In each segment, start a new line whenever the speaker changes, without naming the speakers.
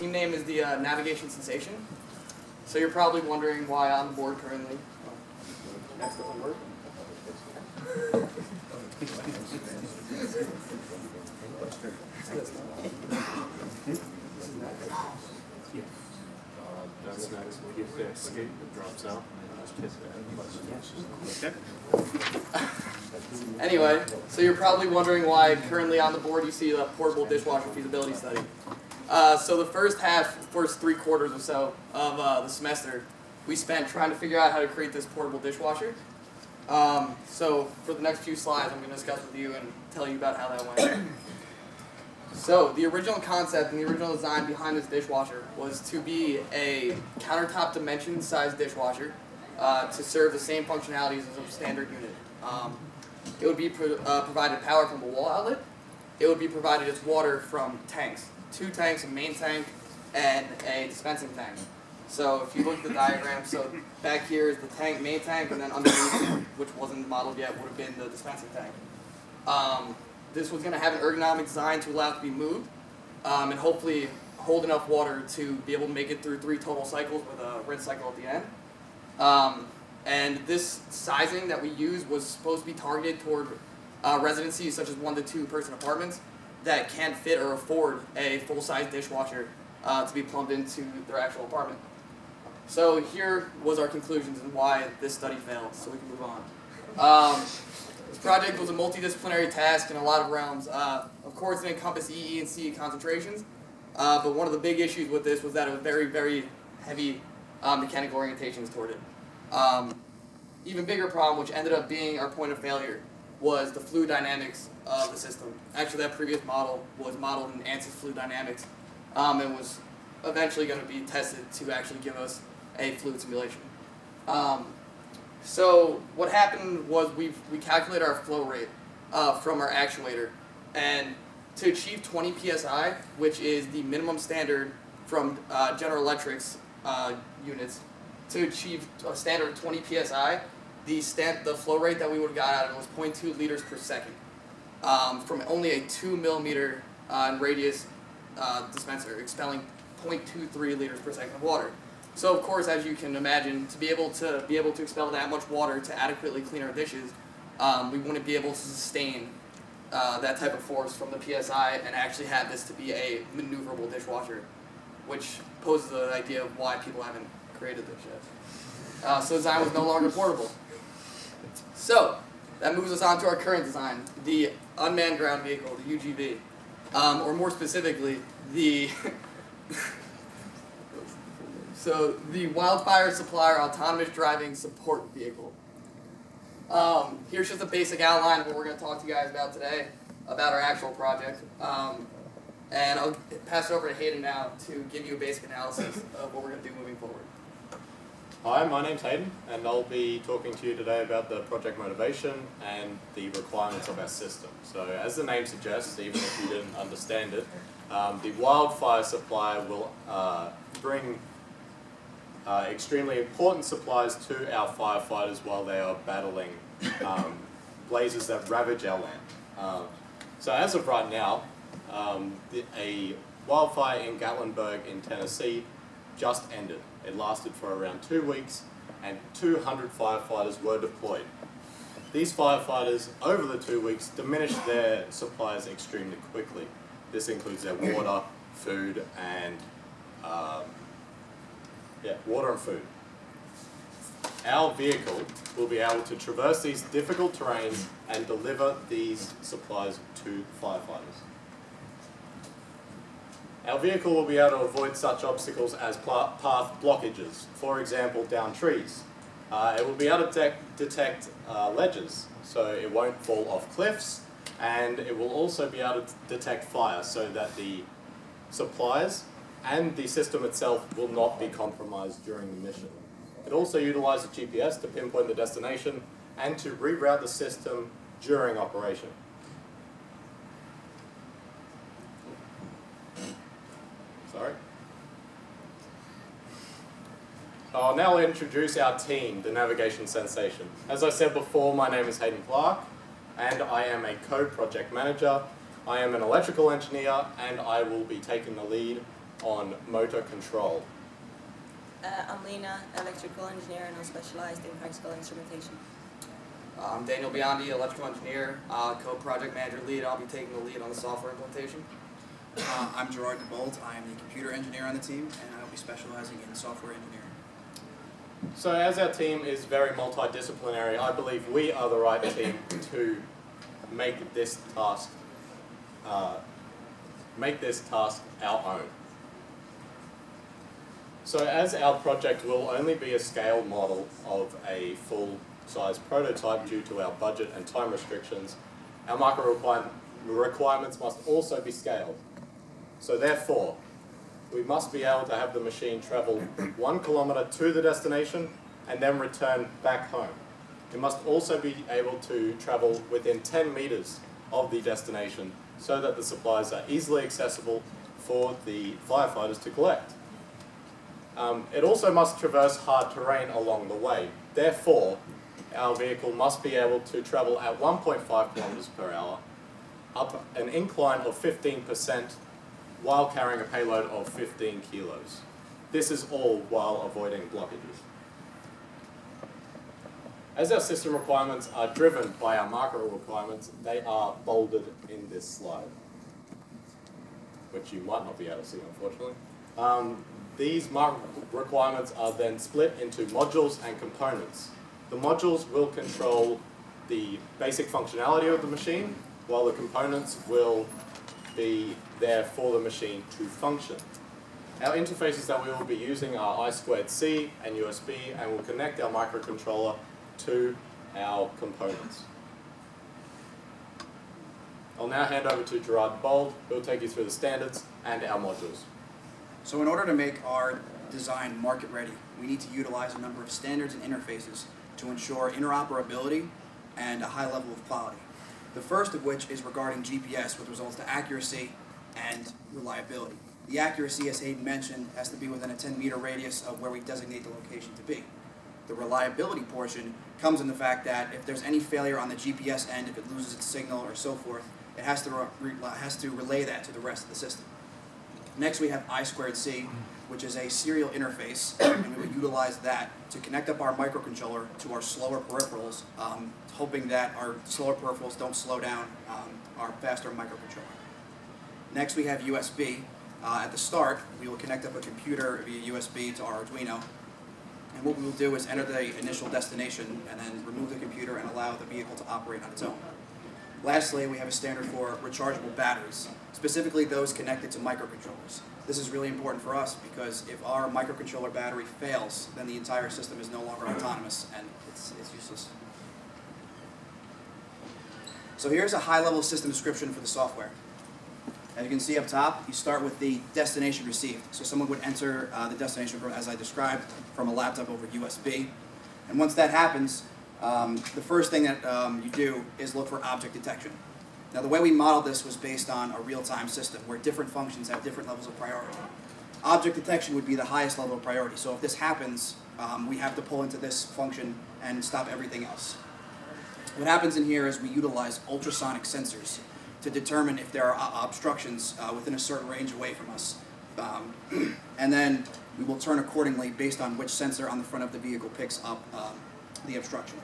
Team name is the Navigation Sensation. So you're probably wondering why on the board currently. Next up on board.
That's next. If the escape drops out, just hit that.
Anyway, so you're probably wondering why currently on the board you see a portable dishwasher feasibility study. So the first 3/4 or so of the semester, we spent trying to figure out how to create this portable dishwasher. So for the next few slides, I'm going to discuss with you and tell you about how that went. So the original concept and the original design behind this dishwasher was to be a countertop dimension sized dishwasher to serve the same functionalities as a standard unit. It would be provided power from a wall outlet. It would be provided as water from tanks. 2 tanks, a main tank, and a dispensing tank. So if you look at the diagram, so back here is the main tank, and then underneath, which wasn't modeled yet, would have been the dispensing tank. This was going to have an ergonomic design to allow it to be moved, and hopefully hold enough water to be able to make it through 3 total cycles with a rinse cycle at the end. And this sizing that we used was supposed to be targeted toward residencies such as 1 to 2 person apartments that can't fit or afford a full-size dishwasher to be plumbed into their actual apartment. So here was our conclusions and why this study failed, so we can move on. This project was a multidisciplinary task in a lot of realms. Of course, it encompassed EE and CE concentrations, but one of the big issues with this was that it was very, very heavy mechanical orientations toward it. Even bigger problem, which ended up being our point of failure, was the fluid dynamics of the system. Actually, that previous model was modeled in ANSYS fluid dynamics and was eventually going to be tested to actually give us a fluid simulation. So what happened was we calculated our flow rate from our actuator, and to achieve 20 psi, which is the minimum standard from General Electric's units, to achieve a standard of 20 psi, the flow rate that we would have got out of it was 0.2 liters per second from only a 2 millimeter in radius dispenser, expelling 0.23 liters per second of water. So of course, as you can imagine, to be able to expel that much water to adequately clean our dishes, we wouldn't be able to sustain that type of force from the PSI and actually have this to be a maneuverable dishwasher, which poses the idea of why people haven't created this yet. So design was no longer portable. So that moves us on to our current design, the unmanned ground vehicle, the UGV, or more specifically, the the Wildfire Supplier autonomous driving support vehicle. Here's just a basic outline of what we're going to talk to you guys about today, about our actual project. And I'll pass it over to Hayden now to give you a basic analysis of what we're going to do moving forward.
Hi, my name's Hayden, and I'll be talking to you today about the project motivation and the requirements of our system. So, as the name suggests, even if you didn't understand it, the Wildfire Supplier will bring extremely important supplies to our firefighters while they are battling blazes that ravage our land. So as of right now, a wildfire in Gatlinburg in Tennessee just ended. It lasted for around 2 weeks and 200 firefighters were deployed. These firefighters, over the 2 weeks, diminished their supplies extremely quickly. This includes their water, food, and food. Our vehicle will be able to traverse these difficult terrains and deliver these supplies to firefighters. Our vehicle will be able to avoid such obstacles as path blockages, for example, down trees. It will be able to detect ledges, so it won't fall off cliffs, and it will also be able to detect fire so that the supplies and the system itself will not be compromised during the mission. It also utilizes GPS to pinpoint the destination and to reroute the system during operation. Sorry. I'll now introduce our team, the Navigation Sensation. As I said before, my name is Hayden Clark, and I am a co-project manager. I am an electrical engineer, and I will be taking the lead on motor control.
I'm Lena, electrical engineer, and I'm specialized in practical instrumentation.
I'm Daniel Biondi, electrical engineer, co-project manager lead. I'll be taking the lead on the software implementation.
I'm Gerard DeBolt. I am the computer engineer on the team, and I'll be specializing in software engineering.
So as our team is very multidisciplinary, I believe we are the right team to make this task our own. So as our project will only be a scale model of a full-size prototype due to our budget and time restrictions, our market requirements must also be scaled. So therefore, we must be able to have the machine travel 1 kilometer to the destination and then return back home. It must also be able to travel within 10 meters of the destination so that the supplies are easily accessible for the firefighters to collect. It also must traverse hard terrain along the way. Therefore, our vehicle must be able to travel at 1.5 kilometers per hour, up an incline of 15%, while carrying a payload of 15 kilos. This is all while avoiding blockages. As our system requirements are driven by our market requirements, they are bolded in this slide, which you might not be able to see, unfortunately. These market requirements are then split into modules and components. The modules will control the basic functionality of the machine, while the components will be there for the machine to function. Our interfaces that we will be using are EECE410 and USB, and will connect our microcontroller to our components. I'll now hand over to Gerard Bold, who will take you through the standards and our modules.
So in order to make our design market ready, we need to utilize a number of standards and interfaces to ensure interoperability and a high level of quality. The first of which is regarding GPS, with results to accuracy and reliability. The accuracy, as Hayden mentioned, has to be within a 10-meter radius of where we designate the location to be. The reliability portion comes in the fact that if there's any failure on the GPS end, if it loses its signal or so forth, it has to relay that to the rest of the system. Next we have EECE410, which is a serial interface, and we would utilize that to connect up our microcontroller to our slower peripherals, hoping that our slower peripherals don't slow down our faster microcontroller. Next we have USB. At the start, we will connect up a computer via USB to our Arduino, and what we will do is enter the initial destination and then remove the computer and allow the vehicle to operate on its own. Lastly, we have a standard for rechargeable batteries, specifically those connected to microcontrollers. This is really important for us because if our microcontroller battery fails, then the entire system is no longer autonomous and it's useless. So here's a high-level system description for the software. As you can see up top, you start with the destination received. So someone would enter the destination, as I described, from a laptop over USB. And once that happens, the first thing that you do is look for object detection. Now the way we modeled this was based on a real-time system where different functions have different levels of priority. Object detection would be the highest level of priority. So if this happens, we have to pull into this function and stop everything else. What happens in here is we utilize ultrasonic sensors to determine if there are obstructions within a certain range away from us. And then we will turn accordingly based on which sensor on the front of the vehicle picks up the obstruction.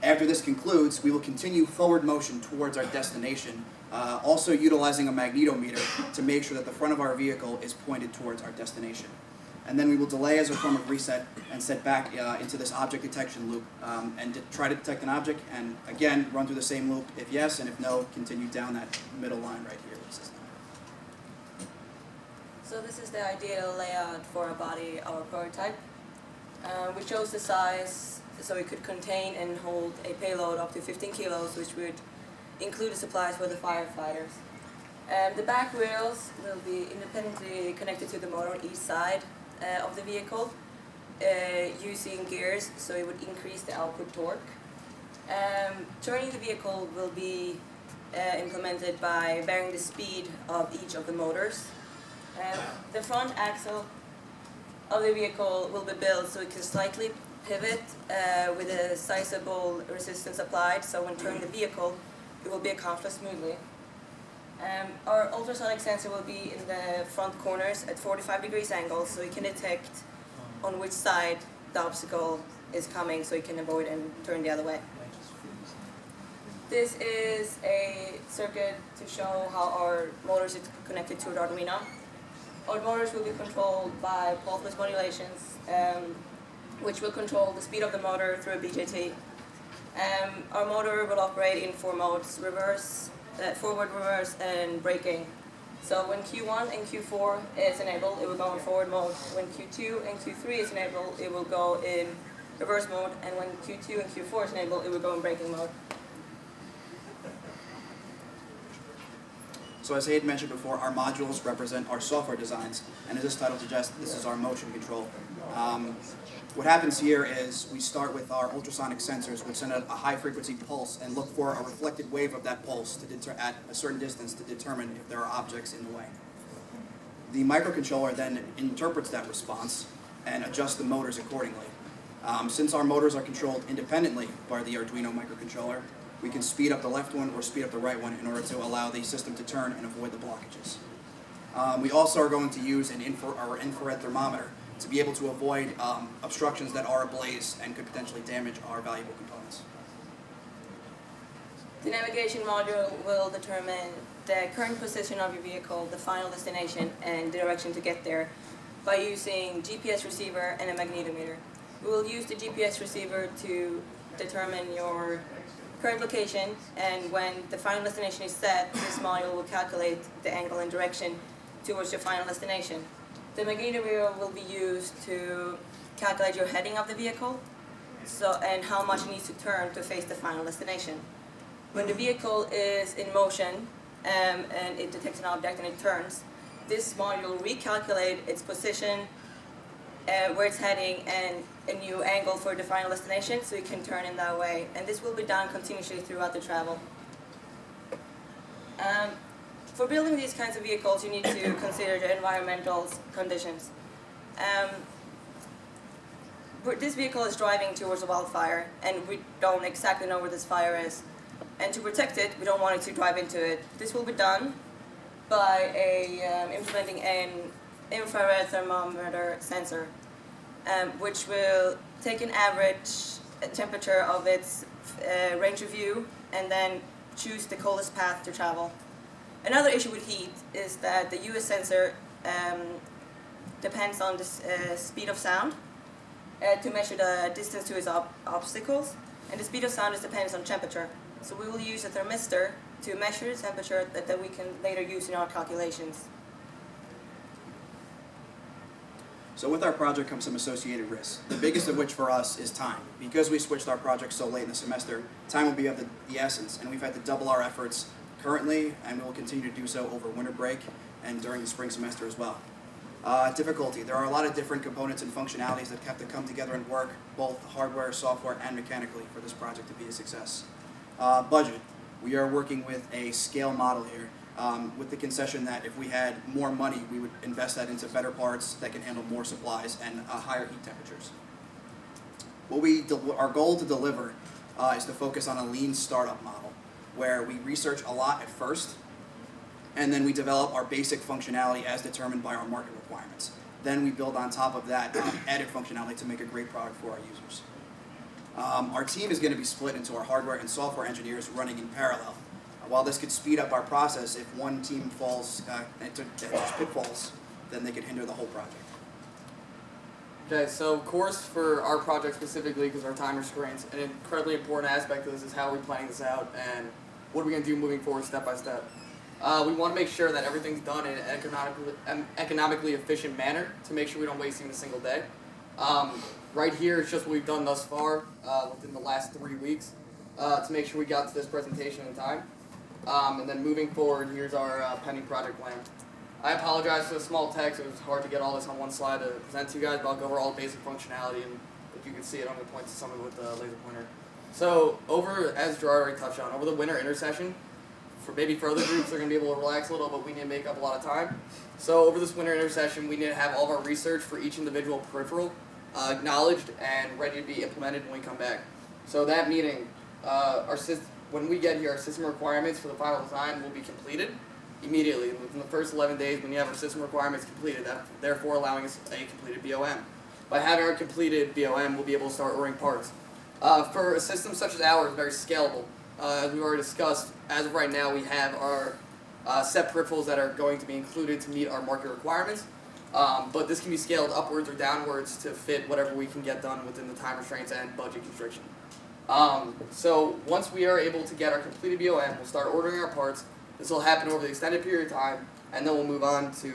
After this concludes, we will continue forward motion towards our destination, also utilizing a magnetometer to make sure that the front of our vehicle is pointed towards our destination. And then we will delay as a form of reset and set back into this object detection loop and try to detect an object, and again, run through the same loop if yes, and if no, continue down that middle line right here.
So this is the ideal layout for a body, our prototype. We chose the size so it could contain and hold a payload up to 15 kilos, which would include the supplies for the firefighters. The back wheels will be independently connected to the motor on each side of the vehicle, using gears, so it would increase the output torque. Turning the vehicle will be implemented by varying the speed of each of the motors. The front axle of the vehicle will be built so it can slightly pivot with a sizable resistance applied, so when turning the vehicle, it will be accomplished smoothly. Our ultrasonic sensor will be in the front corners at 45 degrees angle, so you can detect on which side the obstacle is coming, so you can avoid and turn the other way. This is a circuit to show how our motors is connected to the Arduino. Our motors will be controlled by pulseless modulations, which will control the speed of the motor through a BJT. Our motor will operate in 4 modes: reverse, forward, reverse, and braking. So when Q1 and Q4 is enabled, it will go in forward mode. When Q2 and Q3 is enabled, it will go in reverse mode. And when Q2 and Q4 is enabled, it will go in braking mode.
So as Hayden mentioned before, our modules represent our software designs, and as this title suggests, this is our motion control. What happens here is we start with our ultrasonic sensors, which send out a high-frequency pulse and look for a reflected wave of that pulse at a certain distance to determine if there are objects in the way. The microcontroller then interprets that response and adjusts the motors accordingly. Since our motors are controlled independently by the Arduino microcontroller, we can speed up the left one or speed up the right one in order to allow the system to turn and avoid the blockages. We also are going to use our infrared thermometer to be able to avoid obstructions that are ablaze and could potentially damage our valuable components.
The navigation module will determine the current position of your vehicle, the final destination, and the direction to get there by using GPS receiver and a magnetometer. We will use the GPS receiver to determine your current location, and when the final destination is set, this module will calculate the angle and direction towards your final destination. The magnetometer will be used to calculate your heading of the vehicle, and how much it needs to turn to face the final destination. When the vehicle is in motion and it detects an object and it turns, this module will recalculate its position, where it's heading, and a new angle for the final destination, so you can turn in that way. And this will be done continuously throughout the travel. For building these kinds of vehicles, you need to consider the environmental conditions. This vehicle is driving towards a wildfire, and we don't exactly know where this fire is. And to protect it, we don't want it to drive into it. This will be done by implementing an infrared thermometer sensor, which will take an average temperature of its range of view and then choose the coldest path to travel. Another issue with heat is that the US sensor depends on the speed of sound to measure the distance to its obstacles, and the speed of sound is dependent on temperature. So we will use a thermistor to measure the temperature that we can later use in our calculations.
So with our project comes some associated risks, the biggest of which for us is time. Because we switched our project so late in the semester, time will be of the essence, and we've had to double our efforts currently, and we will continue to do so over winter break and during the spring semester as well. Difficulty. There are a lot of different components and functionalities that have to come together and work, both hardware, software, and mechanically, for this project to be a success. Budget. We are working with a scale model here, with the concession that if we had more money, we would invest that into better parts that can handle more supplies and higher heat temperatures. Our goal to deliver is to focus on a lean startup model, where we research a lot at first, and then we develop our basic functionality as determined by our market requirements. Then we build on top of that added functionality to make a great product for our users. Our team is going to be split into our hardware and software engineers running in parallel. While this could speed up our process, if one team falls into pitfalls, then they could hinder the whole project.
Okay, so of course for our project specifically, because our time restraints, an incredibly important aspect of this is how we're planning this out and what are we going to do moving forward step by step. We want to make sure that everything's done in an economically efficient manner to make sure we don't waste even a single day. Right here is just what we've done thus far within the last 3 weeks to make sure we got to this presentation in time. And then moving forward, here's our pending project plan. I apologize for the small text. It was hard to get all this on one slide to present to you guys, but I'll go over all the basic functionality, and if you can see it, I'm going to point to something with the laser pointer. So as Gerard already touched on, over the winter intersession, for other groups, they're going to be able to relax a little, but we need to make up a lot of time. So over this winter intersession, we need to have all of our research for each individual peripheral acknowledged and ready to be implemented when we come back. So that meaning, when we get here, our system requirements for the final design will be completed. immediately within the first 11 days when you have our system requirements completed, therefore allowing us a completed BOM. By having our completed BOM, we'll be able to start ordering parts. For a system such as ours, very scalable. As we've already discussed, as of right now, we have our set peripherals that are going to be included to meet our market requirements. But this can be scaled upwards or downwards to fit whatever we can get done within the time restraints and budget constriction. So once we are able to get our completed BOM, we'll start ordering our parts. This will happen over the extended period of time, and then we'll move on to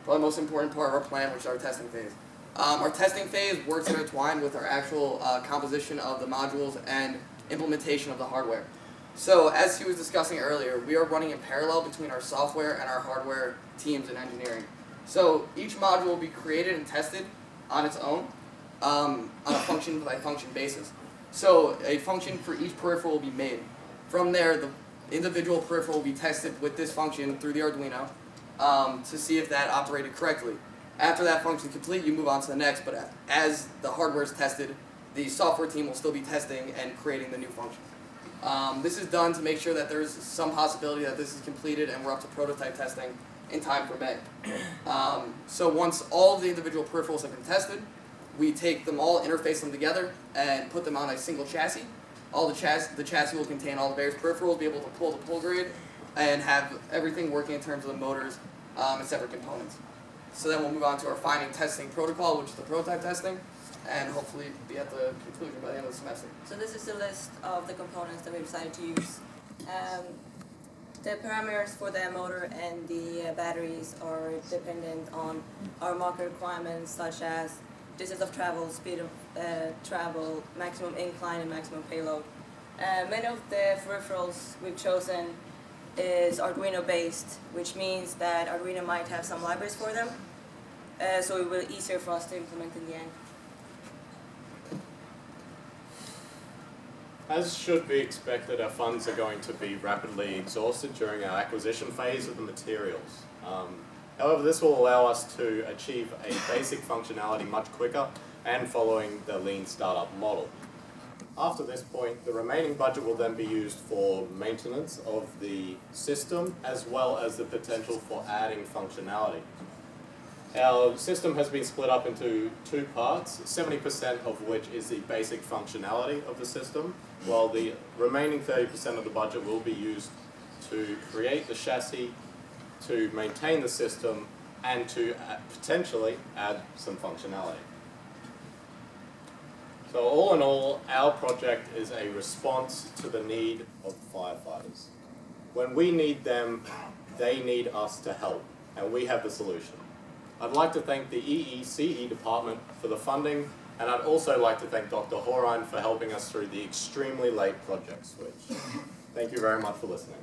probably the most important part of our plan, which is our testing phase. Our testing phase works intertwined with our actual composition of the modules and implementation of the hardware. So as he was discussing earlier, we are running in parallel between our software and our hardware teams in engineering. So each module will be created and tested on its own on a function by function basis. So a function for each peripheral will be made. From there, the individual peripheral will be tested with this function through the Arduino to see if that operated correctly. After that function is complete, you move on to the next, but as the hardware is tested, the software team will still be testing and creating the new function. This is done to make sure that there's some possibility that this is completed and we're up to prototype testing in time for May. So once all of the individual peripherals have been tested, we take them all, interface them together, and put them on a single chassis. The chassis will contain all the various peripherals, be able to pull the pull grid, and have everything working in terms of the motors and separate components. So then we'll move on to our final testing protocol, which is the prototype testing, and hopefully be at the conclusion by the end of the semester.
So this is the list of the components that we decided to use. The parameters for the motor and the batteries are dependent on our market requirements, such as distance of travel, speed of travel, maximum incline, and maximum payload. Many of the peripherals we've chosen is Arduino based, which means that Arduino might have some libraries for them, so it will be easier for us to implement in the end.
As should be expected, our funds are going to be rapidly exhausted during our acquisition phase of the materials. However, this will allow us to achieve a basic functionality much quicker and following the lean startup model. After this point, the remaining budget will then be used for maintenance of the system as well as the potential for adding functionality. Our system has been split up into two parts, 70% of which is the basic functionality of the system, while the remaining 30% of the budget will be used to create the chassis, to maintain the system, and to potentially add some functionality. So all in all, our project is a response to the need of firefighters. When we need them, they need us to help, and we have the solution. I'd like to thank the EECE department for the funding, and I'd also like to thank Dr. Horan for helping us through the extremely late project switch. Thank you very much for listening.